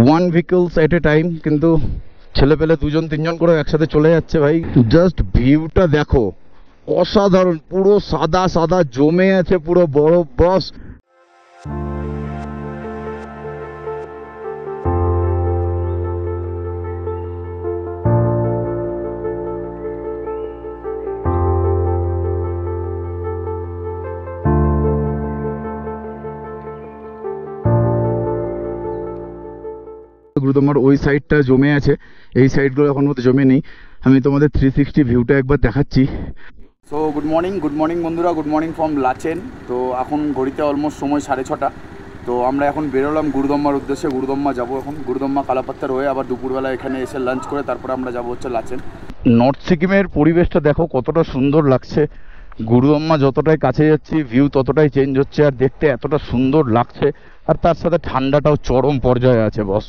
One vehicles এট এ time, কিন্তু ছেলে পেলে দুজন তিনজন করে একসাথে চলে যাচ্ছে ভাই। জাস্ট ভিউটা দেখো, অসাধারণ, পুরো সাদা সাদা জমে আছে পুরো বরফ বস। গুরুদম্বার ওই সাইডটা জমে আছে, এই সাইডগুলো এখন মতো জমে নেই। আমি তোমাদের 360 ভিউটা একবার দেখাচ্ছি। সো গুড মর্নিং বন্ধুরা, গুড মর্নিং ফ্রম লাচেন। তো এখন ঘড়িতে অলমোস্ট সময় 6:30। তো আমরা এখন বেরোলাম গুরুদম্মার উদ্দেশ্যে। গুরুদম্মা যাবো এখন, গুরুদম্মা কালাপাত্তার হয়ে আবার দুপুরবেলা এখানে এসে লাঞ্চ করে তারপরে আমরা যাবো হচ্ছে লাচেন। নর্থ সিকিমের পরিবেশটা দেখো কতটা সুন্দর লাগছে। গুরুদম্মা যতটাই কাছে যাচ্ছি ভিউ ততটাই চেঞ্জ হচ্ছে, আর দেখতে এতটা সুন্দর লাগছে, আর তার সাথে ঠান্ডাটাও চরম পর্যায়ে আছে বস।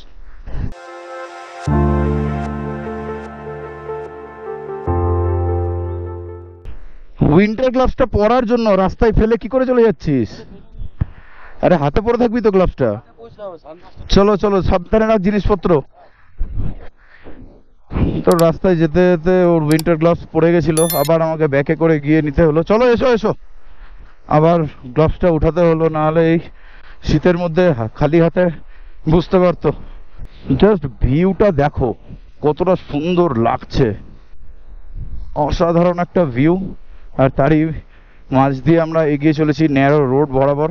উইন্টার গ্লাভসটা পরার জন্য রাস্তায় ফেলে কি করে চলে যাচ্ছিস? আরে হাতে পরে থাকবি তো গ্লাভসটা। চলো চলো, সাবধানে রাখ জিনিসপত্র। তো রাস্তায় যেতে যেতে ওর উইন্টার গ্লাভস পড়ে গেছিল, আবার আমাকে ব্যাকে করে গিয়ে নিতে হলো। চলো এসো এসো, আবার গ্লাভসটা উঠাতে হলো, নাহলে এই শীতের মধ্যে খালি হাতে বুঝতে পারতো। জাস্ট ভিউটা দেখো কতটা সুন্দর লাগছে, অসাধারণ একটা ভিউ। আর তারই মাঝ দিয়ে আমরা এগিয়ে চলেছি ন্যারো রোড বরাবর।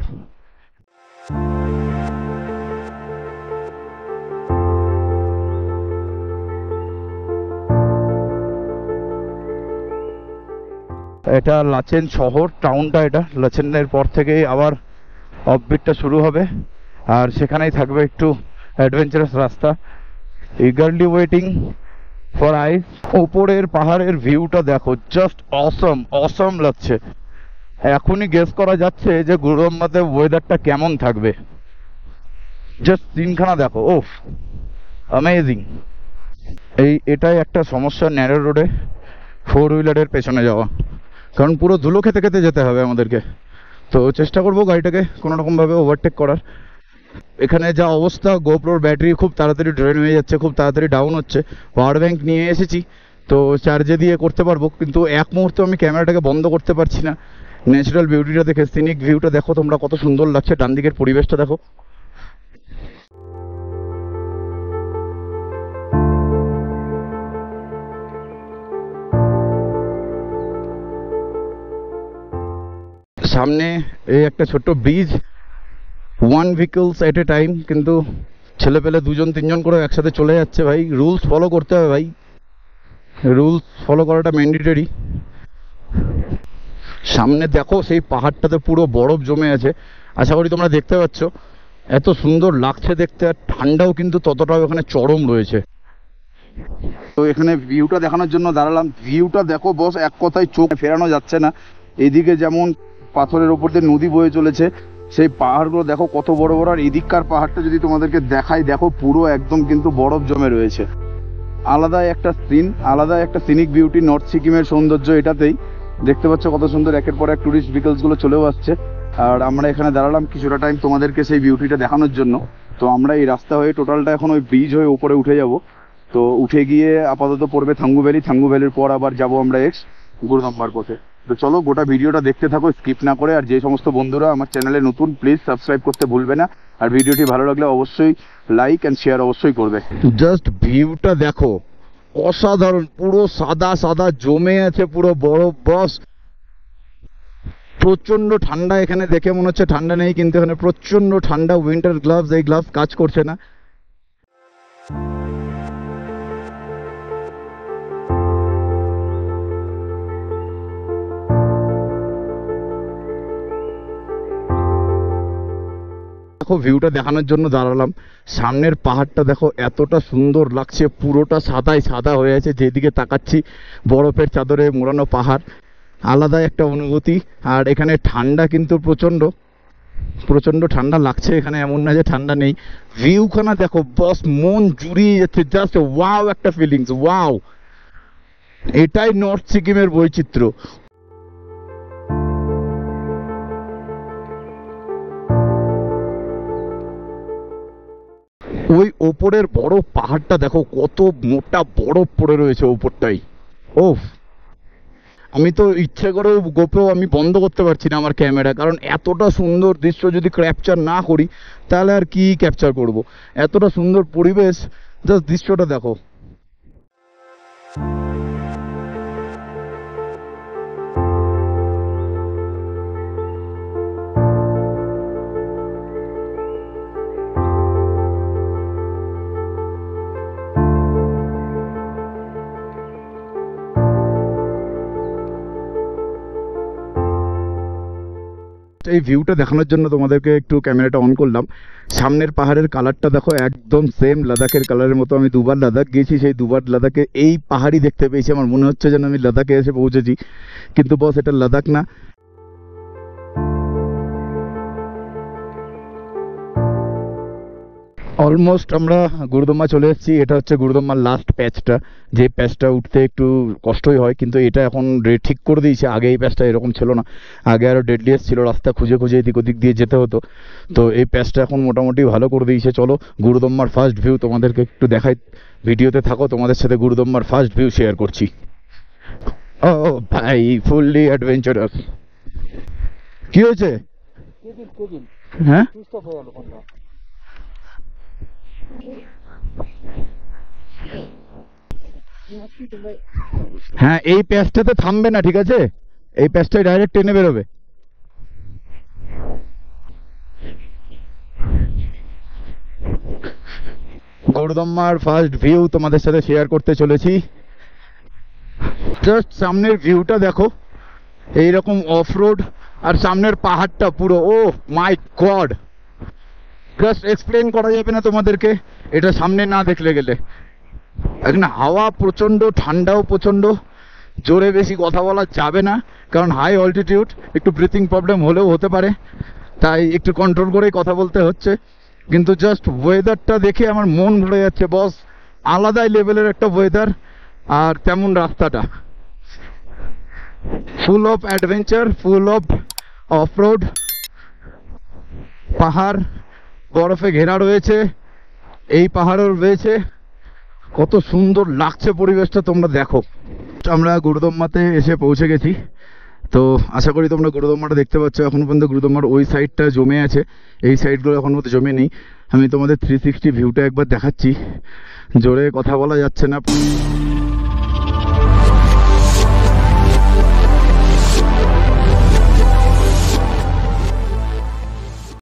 এটা লাচেন শহর, টাউনটা এটা। লাচেনের পর থেকেই আবার অফবিটটা শুরু হবে, আর সেখানেই থাকবে একটু অ্যাডভেঞ্চারাস রাস্তা। Eagerly waiting for ice. ওপরের পাহাড়ের ভিউটা দেখো, জাস্ট অসম অসম লাগছে। এখনই গেস করা যাচ্ছে যে গুরুদম্মাতে ওয়েদারটা কেমন থাকবে। জাস্ট সিনখানা দেখো, ওফ অ্যামেজিং। এটাই একটা সমস্যা ন্যারো রোডে ফোর হুইলারের পেছনে যাওয়া, কারণ পুরো ধুলো খেতে খেতে যেতে হবে আমাদেরকে। তো চেষ্টা করবো গাড়িটাকে কোনো রকমভাবে ওভারটেক করার। এখানে যা অবস্থা, গোপ্রোর ব্যাটারি খুব তাড়াতাড়ি ড্রেন হয়ে যাচ্ছে, খুব তাড়াতাড়ি ডাউন হচ্ছে। পাওয়ার ব্যাংক নিয়ে এসেছি, তো চার্জে দিয়ে করতে পারবো, কিন্তু এক মুহূর্তে আমি ক্যামেরাটাকে বন্ধ করতে পারছি না। ন্যাচারাল বিউটিটা দেখে, সিনিক ভিউটা দেখো তোমরা কত সুন্দর লাগছে, ডান দিকের পরিবেশটা দেখো। সামনে এই একটা ছোট্ট ব্রিজ, ওয়ান ভেহিকলস এট এ টাইম, কিন্তু ছেলে পেলে দুজন তিনজন করে একসাথে চলে যাচ্ছে ভাই। রুলস ফলো করতে হবে ভাই, রুলস ফলো করাটা ম্যান্ডেটরি। সামনে দেখো সেই পাহাড়টাতে পুরো বরফ জমে আছে, আশা করি তোমরা দেখতে পাচ্ছ। এত সুন্দর লাগছে দেখতে, আর ঠান্ডাও কিন্তু ততটাও এখানে চরম রয়েছে। তো এখানে ভিউটা দেখানোর জন্য দাঁড়ালাম। ভিউটা দেখো বস, এক কথায় চোখ ফেরানো যাচ্ছে না। এদিকে যেমন পাথরের ওপর দিয়ে নদী বয়ে চলেছে, সেই পাহাড়গুলো দেখো কত বড় বড়। আর এদিককার পাহাড়টা যদি তোমাদেরকে দেখাই, দেখো পুরো একদম কিন্তু বরফ জমে রয়েছে। আলাদাই একটা সিন, আলাদাই একটা সিনিক বিউটি। নর্থ সিকিমের সৌন্দর্য এটাতেই। দেখতে পাচ্ছ কত সুন্দর একের পর এক টুরিস্ট ভেহিকলসগুলো চলেও আসছে, আর আমরা এখানে দাঁড়ালাম কিছুটা টাইম তোমাদেরকে সেই বিউটিটা দেখানোর জন্য। তো আমরা এই রাস্তা হয়ে টোটালটা এখন ওই ব্রিজ হয়ে উপরে উঠে যাব। তো উঠে গিয়ে আপাতত পড়বে থাঙ্গু ভ্যালি, থাঙ্গু ভ্যালির পর আবার যাব আমরা গুরুদম্বার পথে। তো চলো গোটা ভিডিওটা দেখতে থাকো স্কিপ না করে। আর যে সমস্ত বন্ধুরা আমার চ্যানেলে নতুন, প্লিজ সাবস্ক্রাইব করতে ভুলবে না। আর ভিডিওটি ভালো লাগলে অবশ্যই লাইক অ্যান্ড শেয়ার অবশ্যই করবে। জাস্ট ভিউটা দেখো, অসাধারণ, পুরো সাদা সাদা জমে আছে পুরো বরফ বস। প্রচন্ড ঠান্ডা এখানে, দেখে মনে হচ্ছে ঠান্ডা নেই, কিন্তু এখানে প্রচন্ড ঠান্ডা। উইন্টার গ্লাভস, এই গ্লাভস কাজ করছে না। দেখো ভিউটা দেখানোর জন্য দাঁড়ালাম। সামনের পাহাড়টা দেখো এতটা সুন্দর লাগছে, পুরোটা সাদাই সাদা হয়ে আছে, যেদিকে তাকাচ্ছি বরফের চাদরে মোড়ানো পাহাড়। আলাদা একটা অনুভূতি। আর এখানে ঠান্ডা কিন্তু প্রচন্ড প্রচন্ড ঠান্ডা লাগছে এখানে, এমন না যে ঠান্ডা নেই। ভিউখানা দেখো বস, মন জুড়িয়ে যাচ্ছে। জাস্ট ওয়াও একটা ফিলিংস, ওয়াও। এটাই নর্থ সিকিমের বৈচিত্র্য। ওই ওপরের বড় পাহাড়টা দেখো, কত মোটা বরফ পড়ে রয়েছে ওপরটাই। ওফ, আমি তো ইচ্ছে করেও গোপ্রো আমি বন্ধ করতে পারছি না আমার ক্যামেরা, কারণ এতটা সুন্দর দৃশ্য যদি ক্যাপচার না করি তাহলে আর কি ক্যাপচার করব। এতটা সুন্দর পরিবেশ, জাস্ট দৃশ্যটা দেখো। এই ভিউটা দেখানোর জন্য তোমাদেরকে একটু ক্যামেরাটা অন করলাম। সামনের পাহাড়ের কালারটা দেখো, একদম সেম লাদাখের কালারের মতো। আমি দুবার লাদাখ গিয়েছি, সেই দুবার লাদাখে এই পাহাড়ই দেখতে পেয়েছি। আমার মনে হচ্ছে যেন আমি লাদাখে এসে পৌঁছেছি, কিন্তু বস এটা লাদাখ না। অলমোস্ট আমরা গুরুদম্মা চলে এসেছি। এটা হচ্ছে গুরুদম্মার লাস্ট প্যাচটা, যে প্যাচটা উঠতে একটু কষ্টই হয়, কিন্তু এটা এখন ঠিক করে দিয়েছে। আগে এই প্যাচটা এরকম ছিল না, আগে আরও ডেডলিয়েস্ট ছিল, রাস্তা খুঁজে খুঁজে এদিক ওদিক দিয়ে যেতে হতো। তো এই প্যাচটা এখন মোটামুটি ভালো করে দিয়েছে। চলো গুরুদম্মার ফার্স্ট ভিউ তোমাদেরকে একটু দেখাই। ভিডিওতে থাকো, তোমাদের সাথে গুরুদম্মার ফার্স্ট ভিউ শেয়ার করছি। ও ভাই, ফুললি অ্যাডভেঞ্চারাস। কি হয়েছে? হ্যাঁ, হ্যাঁ, এই প্যাচটাতে থামবে না, ঠিক আছে? এই প্যাচটাই ডাইরেক্ট টেনে বেরোবে। গুরুদম্মার ফার্স্ট ভিউ তোমাদের সাথে শেয়ার করতে চলেছি। জাস্ট সামনের ভিউটা দেখো, এইরকম অফ রোড, আর সামনের পাহাড়টা পুরো, ও মাই গড, জাস্ট এক্সপ্লেন করা যাবে না তোমাদেরকে এটা সামনে না দেখলে গেলে। এখানে হাওয়া প্রচণ্ড, ঠান্ডাও প্রচণ্ড, জোরে বেশি কথা বলা যাবে না, কারণ হাই অল্টিটিউড, একটু ব্রিথিং প্রবলেম হলেও হতে পারে, তাই একটু কন্ট্রোল করেই কথা বলতে হচ্ছে। কিন্তু জাস্ট ওয়েদারটা দেখে আমার মন ভরে যাচ্ছে বস, আলাদাই লেভেলের একটা ওয়েদার, আর তেমন রাস্তাটা full of adventure, full of of road, পাহাড় বরফে ঘেরা রয়েছে, এই পাহাড়ও রয়েছে। কত সুন্দর লাগছে পরিবেশটা, তোমরা দেখো। আমরা গুরুদম্মাতে এসে পৌঁছে গেছি। তো আশা করি তোমরা গুরুদম্মাটা দেখতে পাচ্ছ। এখনো পর্যন্ত গুরুদম্মার ওই সাইডটা জমে আছে, এই সাইডগুলো এখনো পর্যন্ত জমে নেই। আমি তোমাদের 360 ভিউটা একবার দেখাচ্ছি, জোরে কথা বলা যাচ্ছে না।